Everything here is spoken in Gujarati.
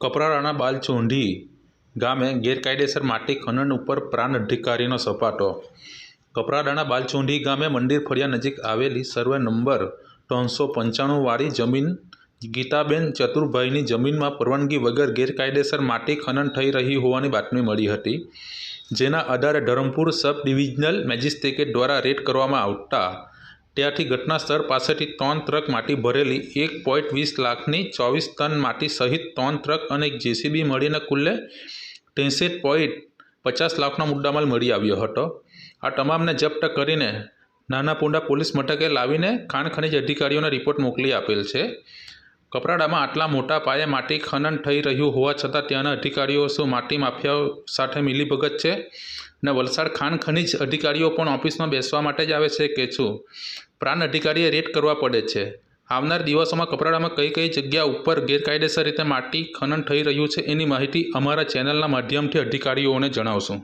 કપરાડાના બાલચુંઢી ગામે ગેરકાયદેસર માટી ખનન ઉપર પ્રાંત અધિકારીનો સપાટો। કપરાડાના બાલચુંઢી ગામે મંદિર ફળિયા નજીક આવેલી સર્વે નંબર 395 વાળી જમીન ગીતાબેન ચતુરભાઈની જમીનમાં પરવાનગી વગર ગેરકાયદેસર માટી ખનન થઈ રહી હોવાની બાતમી મળી હતી, જેના આધારે ધરમપુર સબ ડિવિઝનલ મેજિસ્ટ્રેટ દ્વારા રેડ કરવામાં આવતા ત્યાંથી ઘટના સ્થળ પાસેથી 3 ટ્રક માટી ભરેલી 1.20 લાખની 24 ટન માટી સહિત 3 ટ્રક અને એક જેસીબી મળીને કુલ્લે 63.50 લાખનો મુદ્દામાલ મળી આવ્યો હતો। આ તમામને જપ્ત કરીને નાનાપોંડા પોલીસ મથકે લાવીને ખાણ ખનીજ અધિકારીઓને રિપોર્ટ મોકલી આપેલ છે। કપરાડામાં આટલા મોટા પાયે માટી ખનન થઈ રહ્યું હોવા છતાં ત્યાંના અધિકારીઓ શું માટી માફિયાઓ સાથે મિલીભગત છે ને વલસાડ ખાણ ખનીજ અધિકારીઓ પણ ઓફિસમાં બેસવા માટે જ આવે છે કે શું? પ્રાંત અધિકારીએ રેડ કરવા પડે છે। આવનાર દિવસોમાં કપરાડામાં કઈ કઈ જગ્યા ઉપર ગેરકાયદેસર રીતે માટી ખનન થઈ રહ્યું છે એની માહિતી અમારા ચેનલના માધ્યમથી અધિકારીઓને જણાવશું।